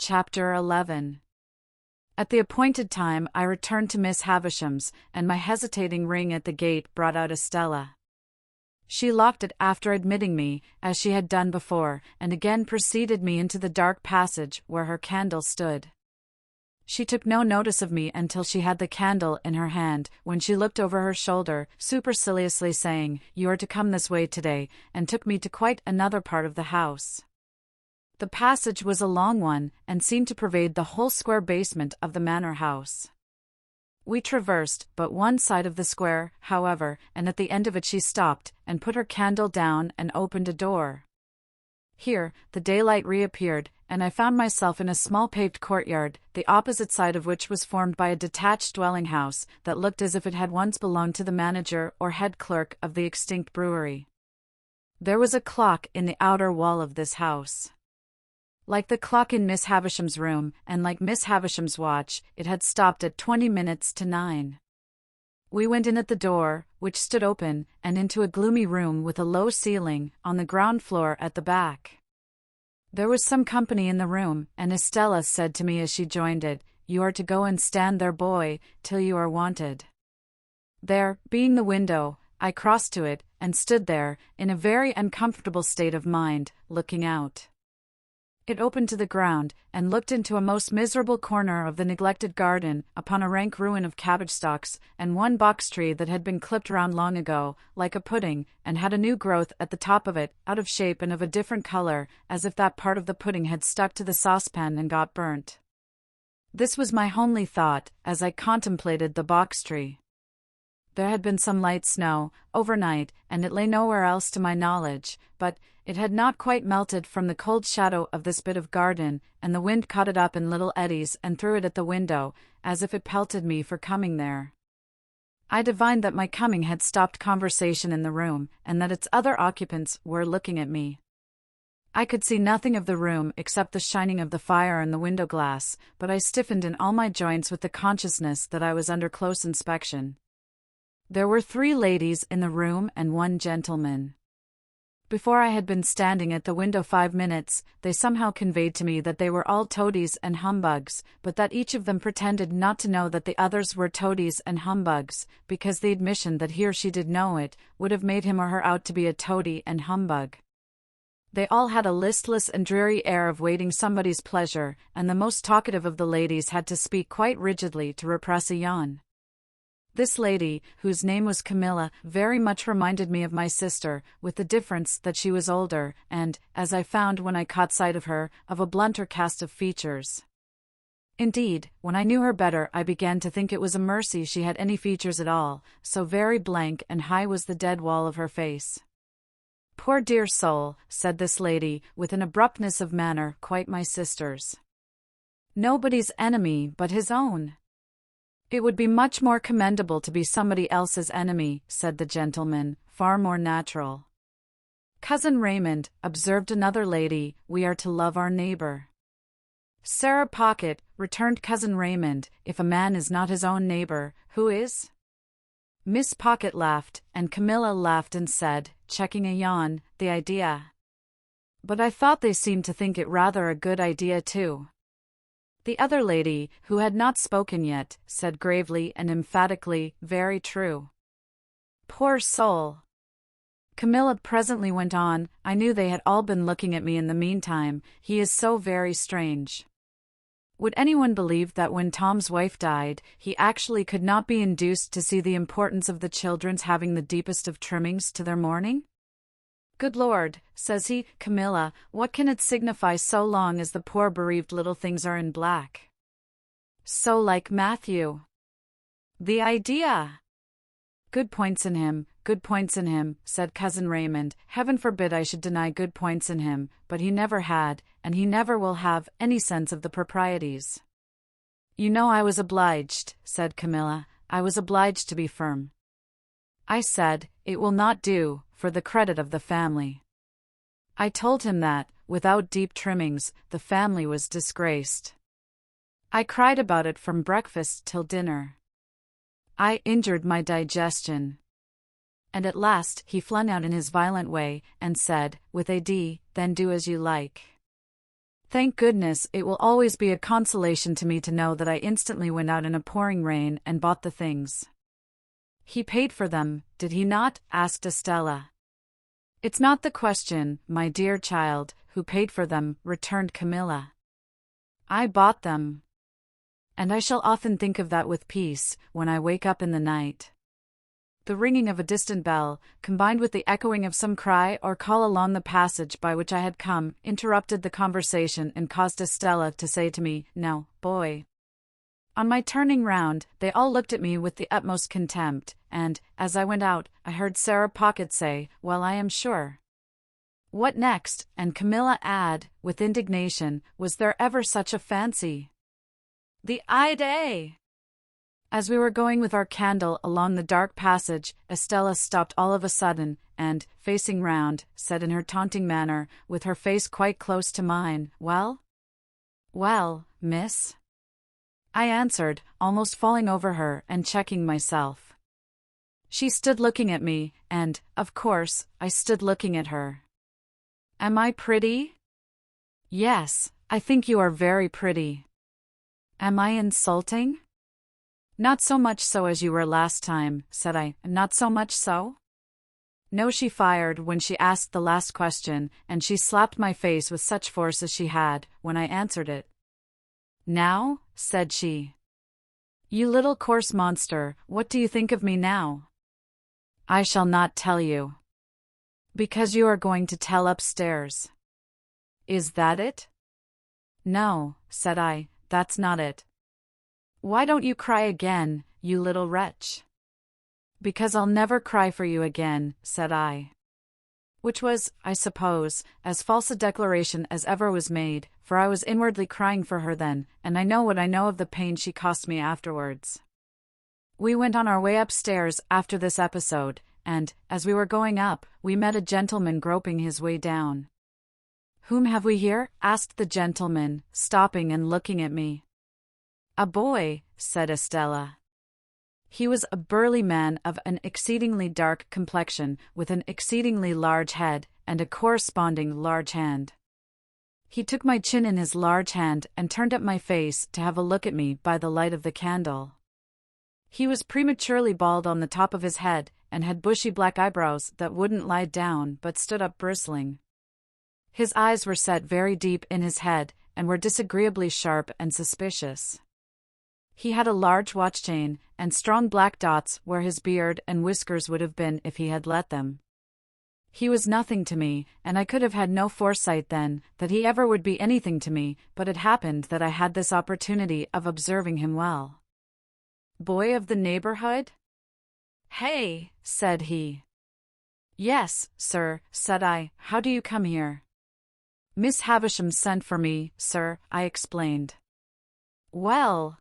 Chapter 11. At the appointed time I returned to Miss Havisham's, and my hesitating ring at the gate brought out Estella. She locked it after admitting me, as she had done before, and again preceded me into the dark passage where her candle stood. She took no notice of me until she had the candle in her hand, when she looked over her shoulder, superciliously saying, "You are to come this way today," and took me to quite another part of the house. The passage was a long one, and seemed to pervade the whole square basement of the manor house. We traversed but one side of the square, however, and at the end of it she stopped, and put her candle down and opened a door. Here, the daylight reappeared, and I found myself in a small paved courtyard, the opposite side of which was formed by a detached dwelling house, that looked as if it had once belonged to the manager or head clerk of the extinct brewery. There was a clock in the outer wall of this house. Like the clock in Miss Havisham's room, and like Miss Havisham's watch, it had stopped at 20 minutes to 9. We went in at the door, which stood open, and into a gloomy room with a low ceiling, on the ground floor at the back. There was some company in the room, and Estella said to me as she joined it, "You are to go and stand there, boy, till you are wanted." There, being the window, I crossed to it, and stood there, in a very uncomfortable state of mind, looking out. It opened to the ground, and looked into a most miserable corner of the neglected garden, upon a rank ruin of cabbage stalks, and one box tree that had been clipped round long ago, like a pudding, and had a new growth at the top of it, out of shape and of a different colour, as if that part of the pudding had stuck to the saucepan and got burnt. This was my homely thought, as I contemplated the box tree. There had been some light snow, overnight, and it lay nowhere else to my knowledge, but it had not quite melted from the cold shadow of this bit of garden, and the wind caught it up in little eddies and threw it at the window, as if it pelted me for coming there. I divined that my coming had stopped conversation in the room, and that its other occupants were looking at me. I could see nothing of the room except the shining of the fire and the window glass, but I stiffened in all my joints with the consciousness that I was under close inspection. There were 3 ladies in the room and 1 gentleman. Before I had been standing at the window 5 minutes, they somehow conveyed to me that they were all toadies and humbugs, but that each of them pretended not to know that the others were toadies and humbugs, because the admission that he or she did know it, would have made him or her out to be a toady and humbug. They all had a listless and dreary air of waiting somebody's pleasure, and the most talkative of the ladies had to speak quite rigidly to repress a yawn. This lady, whose name was Camilla, very much reminded me of my sister, with the difference that she was older, and, as I found when I caught sight of her, of a blunter cast of features. Indeed, when I knew her better I began to think it was a mercy she had any features at all, so very blank and high was the dead wall of her face. "Poor dear soul," said this lady, with an abruptness of manner quite my sister's. "Nobody's enemy but his own." "It would be much more commendable to be somebody else's enemy," said the gentleman, "far more natural." "Cousin Raymond," observed another lady, "we are to love our neighbor." "Sarah Pocket," returned Cousin Raymond, "if a man is not his own neighbor, who is?" Miss Pocket laughed, and Camilla laughed and said, checking a yawn, "The idea." "But I thought they seemed to think it rather a good idea too." The other lady, who had not spoken yet, said gravely and emphatically, "Very true." "Poor soul." Camilla presently went on, "I knew they had all been looking at me in the meantime, he is so very strange. Would anyone believe that when Tom's wife died, he actually could not be induced to see the importance of the children's having the deepest of trimmings to their mourning? 'Good Lord,' says he, 'Camilla, what can it signify so long as the poor bereaved little things are in black?' So like Matthew. The idea!" "Good points in him, good points in him," said Cousin Raymond. "Heaven forbid I should deny good points in him, but he never had, and he never will have, any sense of the proprieties." "You know I was obliged," said Camilla, "I was obliged to be firm. I said, it will not do, for the credit of the family. I told him that, without deep trimmings, the family was disgraced. I cried about it from breakfast till dinner. I injured my digestion. And at last he flung out in his violent way, and said, with a D, 'Then do as you like.' Thank goodness, it will always be a consolation to me to know that I instantly went out in a pouring rain and bought the things. He paid for them, did he not? Asked Estella. It's not the question, my dear child, who paid for them, returned Camilla. I bought them. And I shall often think of that with peace, when I wake up in the night. The ringing of a distant bell, combined with the echoing of some cry or call along the passage by which I had come, interrupted the conversation and caused Estella to say to me, "Now, boy." On my turning round, they all looked at me with the utmost contempt, and, as I went out, I heard Sarah Pocket say, "Well, I am sure." What next? And Camilla add, with indignation, "Was there ever such a fancy?" The idea! As we were going with our candle along the dark passage, Estella stopped all of a sudden, and, facing round, said in her taunting manner, with her face quite close to mine, "Well?" "Well, miss?" I answered, almost falling over her and checking myself. She stood looking at me, and, of course, I stood looking at her. "Am I pretty?" "Yes, I think you are very pretty." "Am I insulting?" "Not so much so as you were last time," said I. "Not so much so?" No, she fired when she asked the last question, and she slapped my face with such force as she had, when I answered it. "Now?" said she. "You little coarse monster, what do you think of me now?" "I shall not tell you." "Because you are going to tell upstairs." "Is that it?" "No," said I, "that's not it." "Why don't you cry again, you little wretch?" "Because I'll never cry for you again," said I. Which was, I suppose, as false a declaration as ever was made, for I was inwardly crying for her then, and I know what I know of the pain she cost me afterwards. We went on our way upstairs after this episode, and, as we were going up, we met a gentleman groping his way down. "Whom have we here?" asked the gentleman, stopping and looking at me. "A boy," said Estella. He was a burly man of an exceedingly dark complexion, with an exceedingly large head, and a corresponding large hand. He took my chin in his large hand and turned up my face to have a look at me by the light of the candle. He was prematurely bald on the top of his head, and had bushy black eyebrows that wouldn't lie down but stood up bristling. His eyes were set very deep in his head, and were disagreeably sharp and suspicious. He had a large watch chain, and strong black dots where his beard and whiskers would have been if he had let them. He was nothing to me, and I could have had no foresight then that he ever would be anything to me, but it happened that I had this opportunity of observing him well. "Boy of the neighborhood?" "Hey," said he. "Yes, sir," said I. "How do you come here?" "Miss Havisham sent for me, sir," I explained. "Well,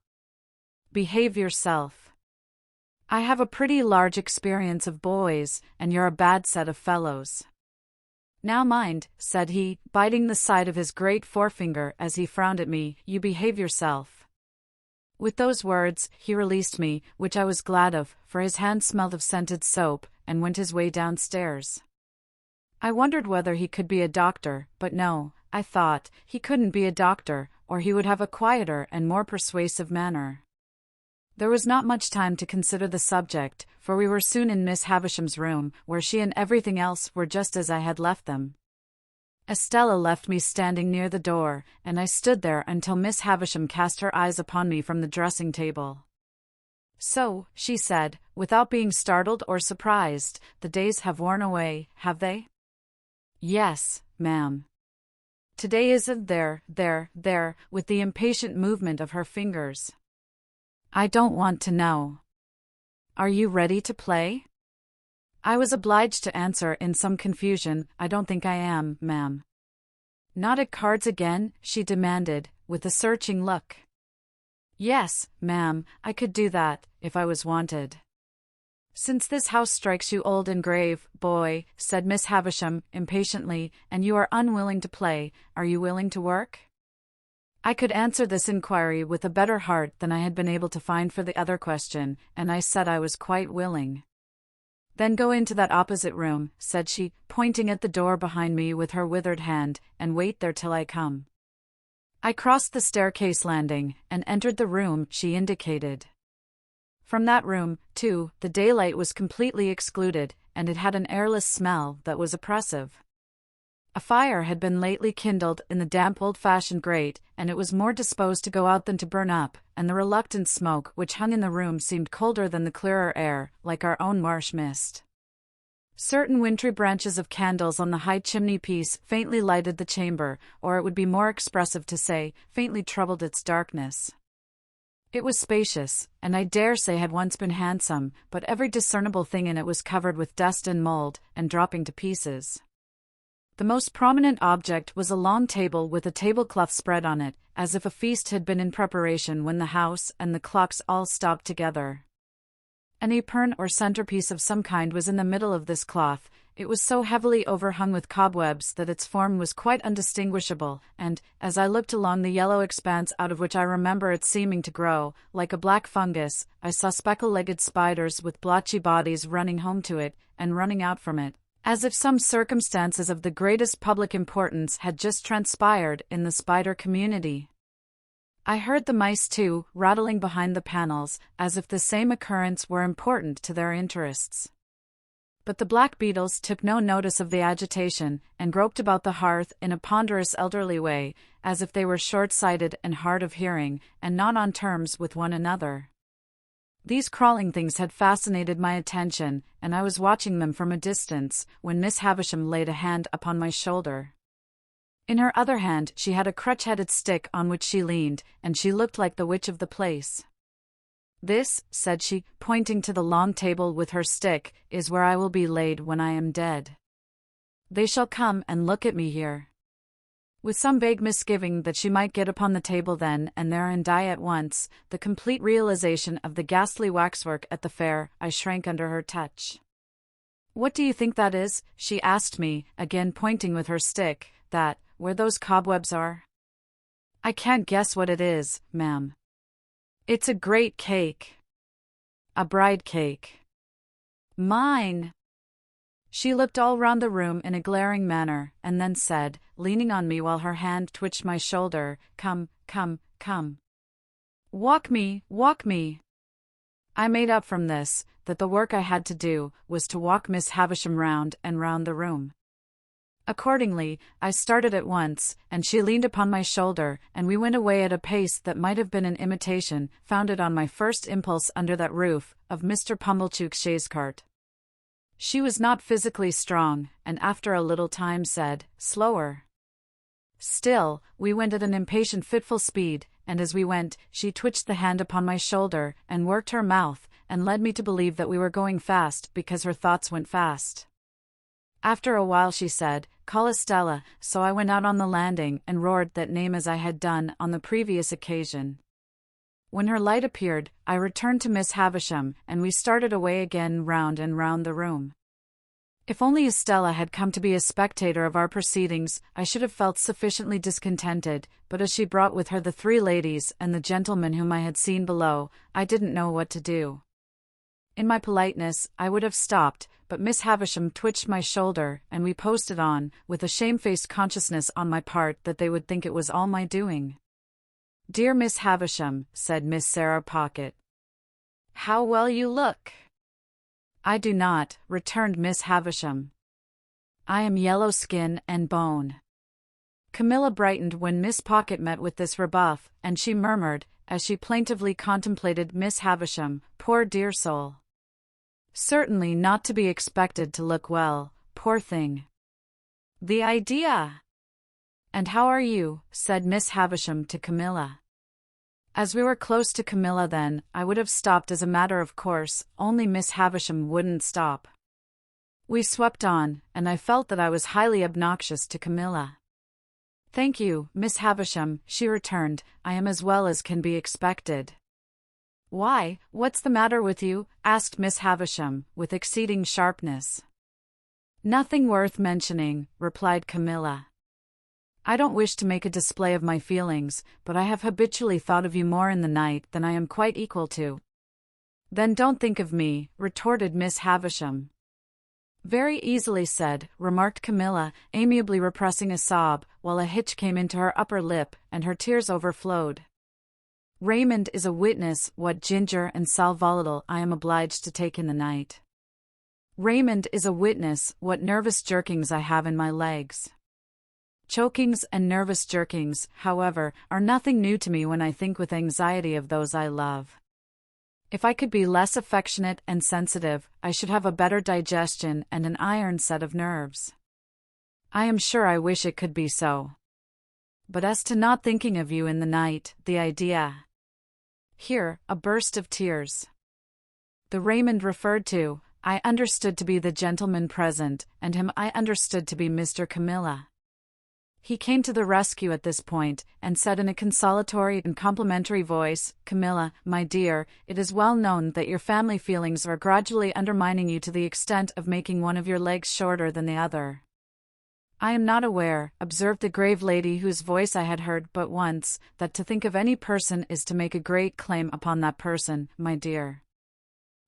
behave yourself. I have a pretty large experience of boys, and you're a bad set of fellows." "Now mind," said he, biting the side of his great forefinger as he frowned at me, "you behave yourself." With those words, he released me, which I was glad of, for his hand smelled of scented soap, and went his way downstairs. I wondered whether he could be a doctor, but no, I thought, he couldn't be a doctor, or he would have a quieter and more persuasive manner. There was not much time to consider the subject, for we were soon in Miss Havisham's room, where she and everything else were just as I had left them. Estella left me standing near the door, and I stood there until Miss Havisham cast her eyes upon me from the dressing-table. "So," she said, without being startled or surprised, "the days have worn away, have they?" "Yes, ma'am." "Today isn't there," with the impatient movement of her fingers. "I don't want to know." "Are you ready to play?" I was obliged to answer in some confusion, "I don't think I am, ma'am." "Not at cards again?" she demanded, with a searching look. "Yes, ma'am, I could do that, if I was wanted." "Since this house strikes you old and grave, boy," said Miss Havisham, impatiently, "and you are unwilling to play, are you willing to work?" I could answer this inquiry with a better heart than I had been able to find for the other question, and I said I was quite willing. "Then go into that opposite room," said she, pointing at the door behind me with her withered hand, "and wait there till I come." I crossed the staircase landing and entered the room she indicated. From that room, too, the daylight was completely excluded, and it had an airless smell that was oppressive. A fire had been lately kindled in the damp old-fashioned grate, and it was more disposed to go out than to burn up, and the reluctant smoke which hung in the room seemed colder than the clearer air, like our own marsh mist. Certain wintry branches of candles on the high chimney-piece faintly lighted the chamber, or it would be more expressive to say, faintly troubled its darkness. It was spacious, and I dare say had once been handsome, but every discernible thing in it was covered with dust and mold, and dropping to pieces. The most prominent object was a long table with a tablecloth spread on it, as if a feast had been in preparation when the house and the clocks all stopped together. An apron or centerpiece of some kind was in the middle of this cloth. It was so heavily overhung with cobwebs that its form was quite undistinguishable, and, as I looked along the yellow expanse out of which I remember it seeming to grow, like a black fungus, I saw speckle-legged spiders with blotchy bodies running home to it, and running out from it, as if some circumstances of the greatest public importance had just transpired in the spider community. I heard the mice, too, rattling behind the panels, as if the same occurrence were important to their interests. But the black beetles took no notice of the agitation, and groped about the hearth in a ponderous elderly way, as if they were short-sighted and hard of hearing, and not on terms with one another. These crawling things had fascinated my attention, and I was watching them from a distance, when Miss Havisham laid a hand upon my shoulder. In her other hand she had a crutch-headed stick on which she leaned, and she looked like the witch of the place. "This," said she, pointing to the long table with her stick, "is where I will be laid when I am dead. They shall come and look at me here." With some vague misgiving that she might get upon the table then and there and die at once, the complete realization of the ghastly waxwork at the fair, I shrank under her touch. "What do you think that is?" she asked me, again pointing with her stick. "That, where those cobwebs are?" "I can't guess what it is, ma'am." "It's a great cake. A bride cake." "Mine." She looked all round the room in a glaring manner, and then said, leaning on me while her hand twitched my shoulder, "Come, come, come. Walk me, walk me." I made up from this, that the work I had to do was to walk Miss Havisham round and round the room. Accordingly, I started at once, and she leaned upon my shoulder, and we went away at a pace that might have been an imitation, founded on my first impulse under that roof, of Mr. Pumblechook's chaise cart. She was not physically strong, and after a little time said, "Slower." Still, we went at an impatient fitful speed, and as we went, she twitched the hand upon my shoulder, and worked her mouth, and led me to believe that we were going fast because her thoughts went fast. After a while she said, "Call Estella," so I went out on the landing and roared that name as I had done on the previous occasion. When her light appeared, I returned to Miss Havisham, and we started away again round and round the room. If only Estella had come to be a spectator of our proceedings, I should have felt sufficiently discontented, but as she brought with her the 3 ladies and the gentleman whom I had seen below, I didn't know what to do. In my politeness, I would have stopped, but Miss Havisham twitched my shoulder, and we posted on, with a shamefaced consciousness on my part that they would think it was all my doing. "Dear Miss Havisham," said Miss Sarah Pocket, "how well you look." "I do not," returned Miss Havisham. "I am yellow skin and bone." Camilla brightened when Miss Pocket met with this rebuff, and she murmured, as she plaintively contemplated Miss Havisham, "Poor dear soul. Certainly not to be expected to look well, poor thing. The idea!" "And how are you?" said Miss Havisham to Camilla. As we were close to Camilla then, I would have stopped as a matter of course, only Miss Havisham wouldn't stop. We swept on, and I felt that I was highly obnoxious to Camilla. "Thank you, Miss Havisham," she returned, "I am as well as can be expected." "Why, what's the matter with you?" asked Miss Havisham, with exceeding sharpness. "Nothing worth mentioning," replied Camilla. "I don't wish to make a display of my feelings, but I have habitually thought of you more in the night than I am quite equal to." "Then don't think of me," retorted Miss Havisham. Very easily said, remarked Camilla, amiably repressing a sob, while a hitch came into her upper lip, and her tears overflowed. Raymond is a witness what ginger and sal volatile I am obliged to take in the night. Raymond is a witness what nervous jerkings I have in my legs. Chokings and nervous jerkings, however, are nothing new to me when I think with anxiety of those I love. If I could be less affectionate and sensitive, I should have a better digestion and an iron set of nerves. I am sure I wish it could be so. But as to not thinking of you in the night, the idea. Here, a burst of tears. The Raymond referred to, I understood to be the gentleman present, and him I understood to be Mr. Camilla. He came to the rescue at this point, and said in a consolatory and complimentary voice, Camilla, my dear, it is well known that your family feelings are gradually undermining you to the extent of making one of your legs shorter than the other. I am not aware, observed the grave lady whose voice I had heard but once, that to think of any person is to make a great claim upon that person, my dear.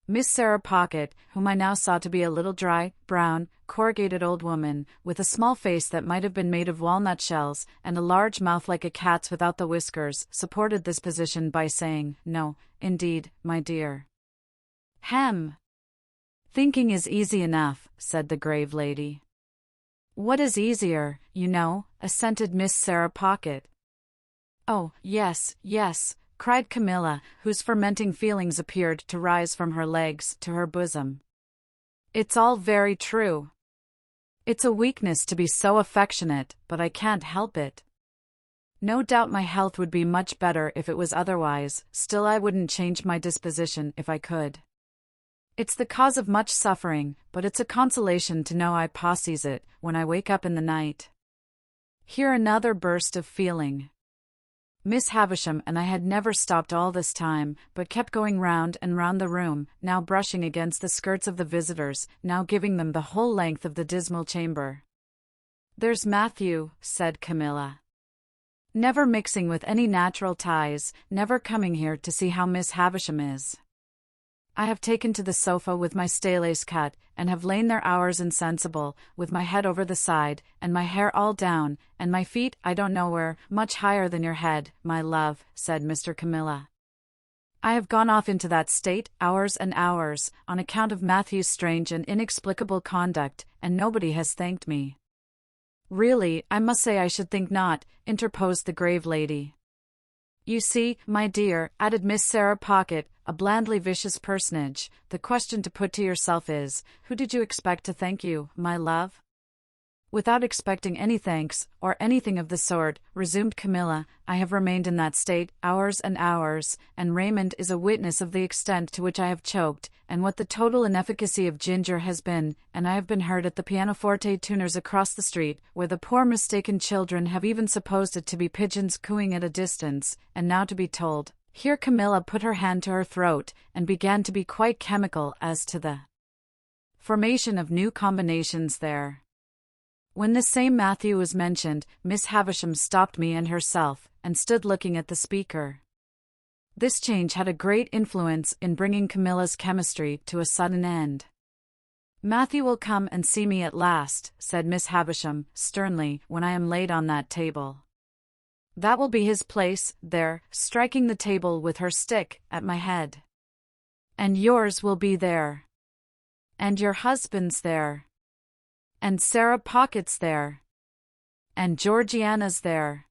Miss Sarah Pocket, whom I now saw to be a little dry, brown, corrugated old woman, with a small face that might have been made of walnut shells, and a large mouth like a cat's without the whiskers, supported this position by saying, No, indeed, my dear. Hem! Thinking is easy enough, said the grave lady. What is easier, you know, assented Miss Sarah Pocket. Oh, yes, yes, cried Camilla, whose fermenting feelings appeared to rise from her legs to her bosom. It's all very true. It's a weakness to be so affectionate, but I can't help it. No doubt my health would be much better if it was otherwise, still I wouldn't change my disposition if I could. It's the cause of much suffering, but it's a consolation to know I possess it when I wake up in the night. Here another burst of feeling. Miss Havisham and I had never stopped all this time, but kept going round and round the room, now brushing against the skirts of the visitors, now giving them the whole length of the dismal chamber. There's Matthew, said Camilla. Never mixing with any natural ties, never coming here to see how Miss Havisham is. I have taken to the sofa with my staylace cut, and have lain there hours insensible, with my head over the side, and my hair all down, and my feet I don't know where, much higher than your head, my love, said Mr. Camilla. I have gone off into that state, hours and hours, on account of Matthew's strange and inexplicable conduct, and nobody has thanked me. Really, I must say I should think not, interposed the grave lady. You see, my dear, added Miss Sarah Pocket, a blandly vicious personage, the question to put to yourself is, who did you expect to thank you, my love? Without expecting any thanks, or anything of the sort, resumed Camilla, I have remained in that state, hours and hours, and Raymond is a witness of the extent to which I have choked, and what the total inefficacy of ginger has been, and I have been heard at the pianoforte tuners across the street, where the poor mistaken children have even supposed it to be pigeons cooing at a distance, and now to be told. Here Camilla put her hand to her throat, and began to be quite chemical as to the formation of new combinations there. When this same Matthew was mentioned, Miss Havisham stopped me and herself, and stood looking at the speaker. This change had a great influence in bringing Camilla's chemistry to a sudden end. Matthew will come and see me at last, said Miss Havisham, sternly, when I am laid on that table. That will be his place, there, striking the table with her stick, at my head. And yours will be there. And your husband's there. And Sarah Pocket's there. And Georgiana's there.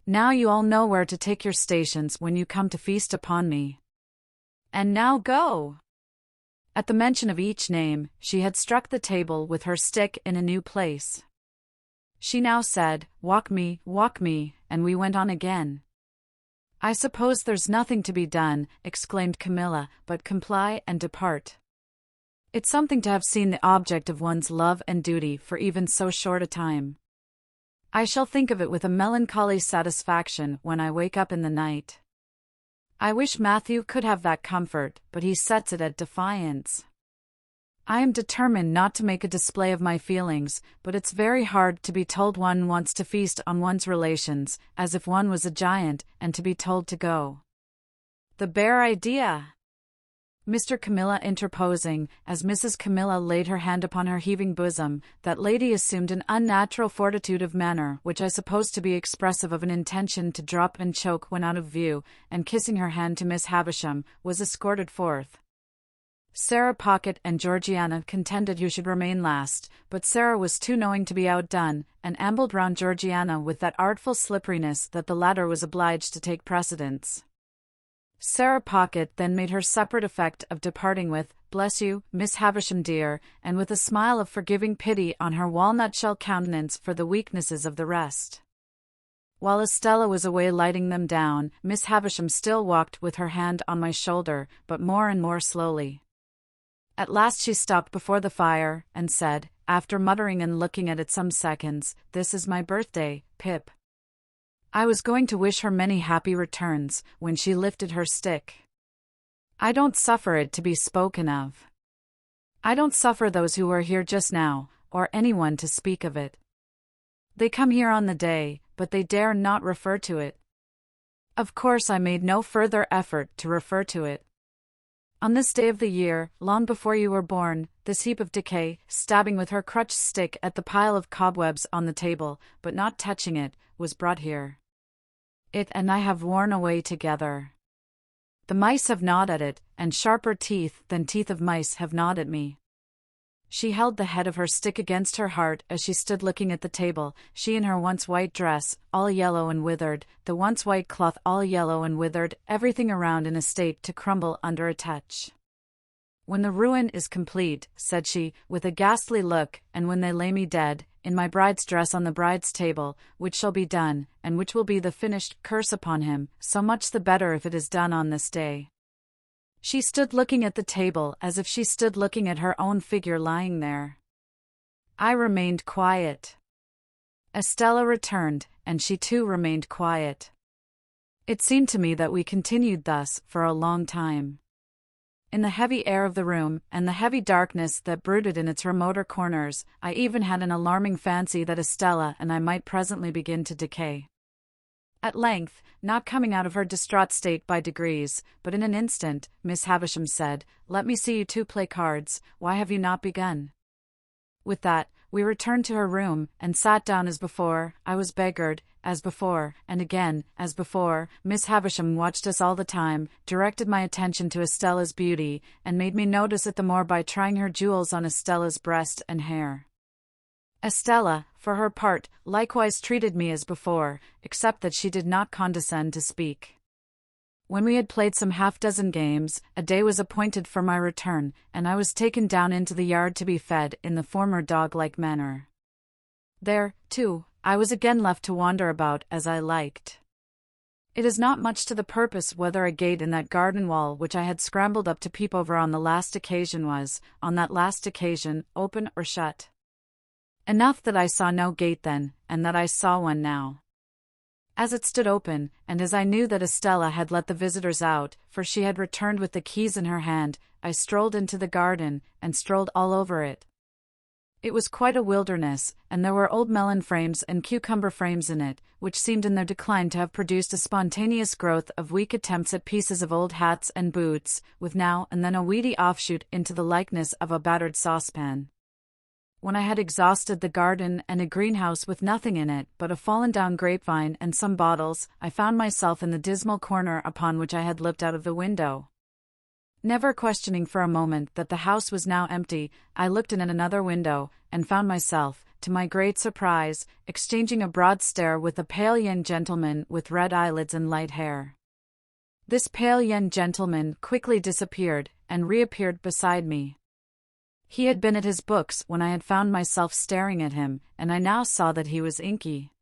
Now you all know where to take your stations when you come to feast upon me. And now go! At the mention of each name, she had struck the table with her stick in a new place. She now said, walk me, and we went on again. I suppose there's nothing to be done, exclaimed Camilla, but comply and depart. It's something to have seen the object of one's love and duty for even so short a time. I shall think of it with a melancholy satisfaction when I wake up in the night. I wish Matthew could have that comfort, but he sets it at defiance. I am determined not to make a display of my feelings, but it's very hard to be told one wants to feast on one's relations, as if one was a giant, and to be told to go. The bare idea! Mr. Camilla interposing, as Mrs. Camilla laid her hand upon her heaving bosom, that lady assumed an unnatural fortitude of manner which I supposed to be expressive of an intention to drop and choke when out of view, and kissing her hand to Miss Havisham, was escorted forth. Sarah Pocket and Georgiana contended who should remain last, but Sarah was too knowing to be outdone, and ambled round Georgiana with that artful slipperiness that the latter was obliged to take precedence. Sarah Pocket then made her separate effect of departing with, "Bless you, Miss Havisham dear," and with a smile of forgiving pity on her walnut-shell countenance for the weaknesses of the rest. While Estella was away lighting them down, Miss Havisham still walked with her hand on my shoulder, but more and more slowly. At last she stopped before the fire, and said, after muttering and looking at it some seconds, "This is my birthday, Pip." I was going to wish her many happy returns, when she lifted her stick. "I don't suffer it to be spoken of. I don't suffer those who are here just now, or anyone to speak of it. They come here on the day, but they dare not refer to it. Of course I made no further effort to refer to it. On this day of the year, long before you were born, this heap of decay," stabbing with her crutched stick at the pile of cobwebs on the table, but not touching it, "was brought here. It and I have worn away together. The mice have gnawed at it, and sharper teeth than teeth of mice have gnawed at me." She held the head of her stick against her heart as she stood looking at the table, she in her once white dress, all yellow and withered, the once white cloth all yellow and withered, everything around in a state to crumble under a touch. "When the ruin is complete," said she, with a ghastly look, "and when they lay me dead, in my bride's dress on the bride's table, which shall be done, and which will be the finished curse upon him, so much the better if it is done on this day." She stood looking at the table as if she stood looking at her own figure lying there. I remained quiet. Estella returned, and she too remained quiet. It seemed to me that we continued thus for a long time. In the heavy air of the room, and the heavy darkness that brooded in its remoter corners, I even had an alarming fancy that Estella and I might presently begin to decay. At length, not coming out of her distraught state by degrees, but in an instant, Miss Havisham said, "Let me see you two play cards. Why have you not begun?" With that, we returned to her room, and sat down as before. I was beggared, as before, and again, as before. Miss Havisham watched us all the time, directed my attention to Estella's beauty, and made me notice it the more by trying her jewels on Estella's breast and hair. Estella, for her part, likewise treated me as before, except that she did not condescend to speak. When we had played some half-dozen games, a day was appointed for my return, and I was taken down into the yard to be fed in the former dog-like manner. There, too, I was again left to wander about as I liked. It is not much to the purpose whether a gate in that garden wall which I had scrambled up to peep over on the last occasion was, on that last occasion, open or shut. Enough that I saw no gate then, and that I saw one now. As it stood open, and as I knew that Estella had let the visitors out, for she had returned with the keys in her hand, I strolled into the garden, and strolled all over it. It was quite a wilderness, and there were old melon frames and cucumber frames in it, which seemed in their decline to have produced a spontaneous growth of weak attempts at pieces of old hats and boots, with now and then a weedy offshoot into the likeness of a battered saucepan. When I had exhausted the garden and a greenhouse with nothing in it but a fallen-down grapevine and some bottles, I found myself in the dismal corner upon which I had looked out of the window. Never questioning for a moment that the house was now empty, I looked in at another window, and found myself, to my great surprise, exchanging a broad stare with a pale young gentleman with red eyelids and light hair. This pale young gentleman quickly disappeared, and reappeared beside me. He had been at his books when I had found myself staring at him, and I now saw that he was inky.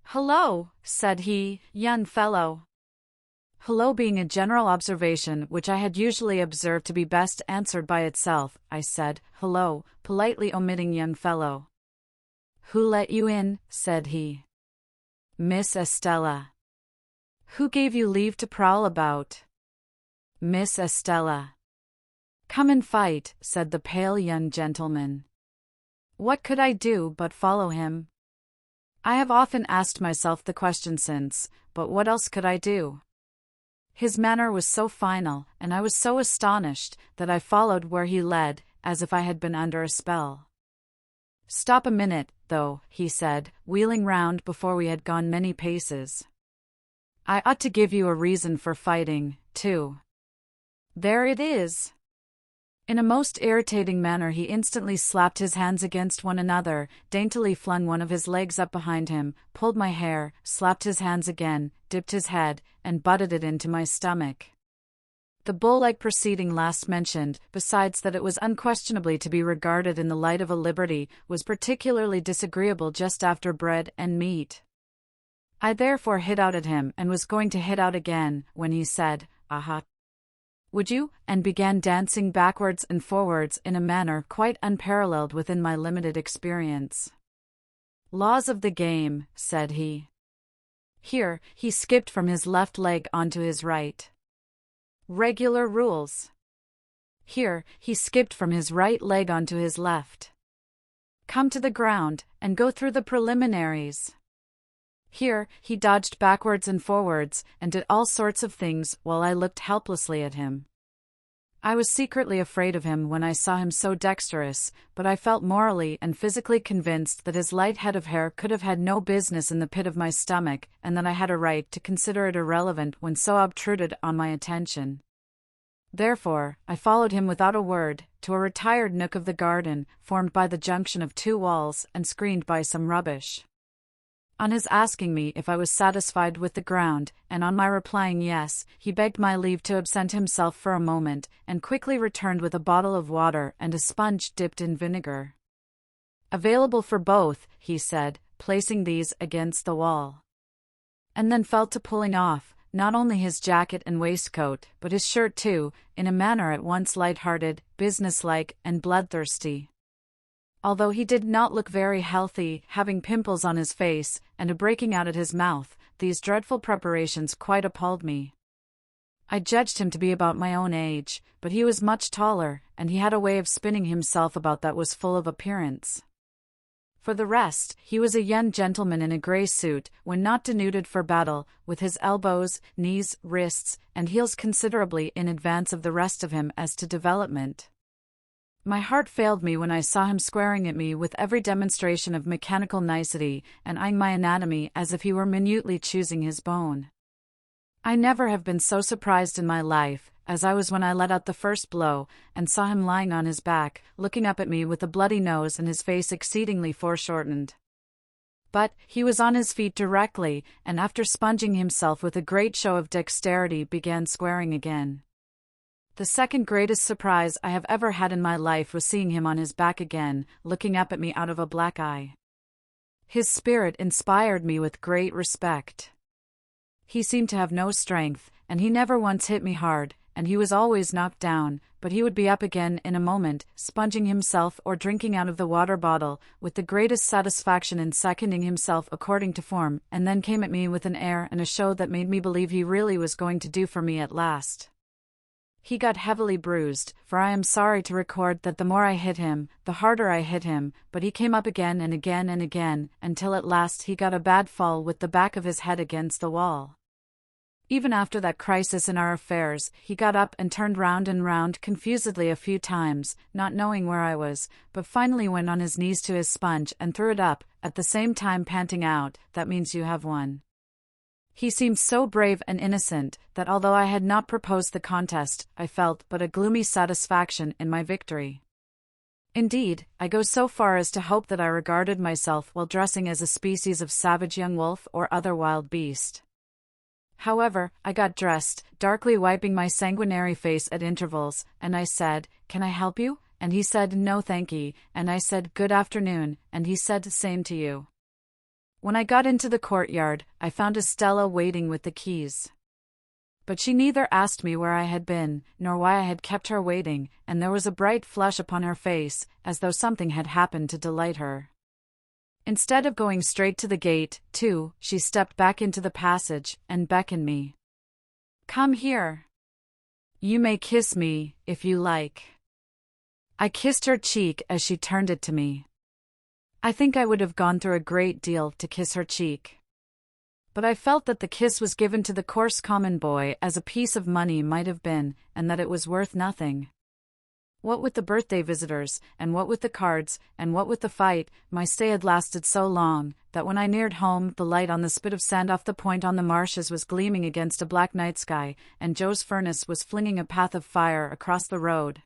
"Hello," said he, "young fellow." Hello being a general observation which I had usually observed to be best answered by itself, I said, "Hello," politely omitting young fellow. "Who let you in?" said he. "Miss Estella." "Who gave you leave to prowl about?" "Miss Estella." "Come and fight," said the pale young gentleman. What could I do but follow him? I have often asked myself the question since, but what else could I do? His manner was so final, and I was so astonished, that I followed where he led, as if I had been under a spell. "Stop a minute, though," he said, wheeling round before we had gone many paces. "I ought to give you a reason for fighting, too. There it is." In a most irritating manner he instantly slapped his hands against one another, daintily flung one of his legs up behind him, pulled my hair, slapped his hands again, dipped his head, and butted it into my stomach. The bull-like proceeding last mentioned, besides that it was unquestionably to be regarded in the light of a liberty, was particularly disagreeable just after bread and meat. I therefore hit out at him and was going to hit out again, when he said, "Aha! Would you?" and began dancing backwards and forwards in a manner quite unparalleled within my limited experience. "Laws of the game," said he. Here, he skipped from his left leg onto his right. "Regular rules." Here, he skipped from his right leg onto his left. "Come to the ground, and go through the preliminaries." Here, he dodged backwards and forwards, and did all sorts of things, while I looked helplessly at him. I was secretly afraid of him when I saw him so dexterous, but I felt morally and physically convinced that his light head of hair could have had no business in the pit of my stomach, and that I had a right to consider it irrelevant when so obtruded on my attention. Therefore, I followed him without a word, to a retired nook of the garden, formed by the junction of two walls and screened by some rubbish. On his asking me if I was satisfied with the ground, and on my replying yes, he begged my leave to absent himself for a moment, and quickly returned with a bottle of water and a sponge dipped in vinegar. "Available for both," he said, placing these against the wall. And then fell to pulling off, not only his jacket and waistcoat, but his shirt too, in a manner at once light-hearted, businesslike, and bloodthirsty. Although he did not look very healthy, having pimples on his face, and a breaking out at his mouth, these dreadful preparations quite appalled me. I judged him to be about my own age, but he was much taller, and he had a way of spinning himself about that was full of appearance. For the rest, he was a young gentleman in a grey suit, when not denuded for battle, with his elbows, knees, wrists, and heels considerably in advance of the rest of him as to development. My heart failed me when I saw him squaring at me with every demonstration of mechanical nicety, and eyeing my anatomy as if he were minutely choosing his bone. I never have been so surprised in my life, as I was when I let out the first blow, and saw him lying on his back, looking up at me with a bloody nose and his face exceedingly foreshortened. But he was on his feet directly, and after sponging himself with a great show of dexterity began squaring again. The second greatest surprise I have ever had in my life was seeing him on his back again, looking up at me out of a black eye. His spirit inspired me with great respect. He seemed to have no strength, and he never once hit me hard, and he was always knocked down, but he would be up again in a moment, sponging himself or drinking out of the water bottle, with the greatest satisfaction in seconding himself according to form, and then came at me with an air and a show that made me believe he really was going to do for me at last. He got heavily bruised, for I am sorry to record that the more I hit him, the harder I hit him, but he came up again and again and again, until at last he got a bad fall with the back of his head against the wall. Even after that crisis in our affairs, he got up and turned round and round confusedly a few times, not knowing where I was, but finally went on his knees to his sponge and threw it up, at the same time panting out, "That means you have won." He seemed so brave and innocent, that although I had not proposed the contest, I felt but a gloomy satisfaction in my victory. Indeed, I go so far as to hope that I regarded myself while dressing as a species of savage young wolf or other wild beast. However, I got dressed, darkly wiping my sanguinary face at intervals, and I said, "Can I help you?" And he said, "No thank ye," and I said, "Good afternoon," and he said, "Same to you." When I got into the courtyard, I found Estella waiting with the keys. But she neither asked me where I had been, nor why I had kept her waiting, and there was a bright flush upon her face, as though something had happened to delight her. Instead of going straight to the gate, too, she stepped back into the passage, and beckoned me. "Come here. You may kiss me, if you like." I kissed her cheek as she turned it to me. I think I would have gone through a great deal to kiss her cheek. But I felt that the kiss was given to the coarse common boy as a piece of money might have been, and that it was worth nothing. What with the birthday visitors, and what with the cards, and what with the fight, my stay had lasted so long, that when I neared home the light on the spit of sand off the point on the marshes was gleaming against a black night sky, and Joe's furnace was flinging a path of fire across the road.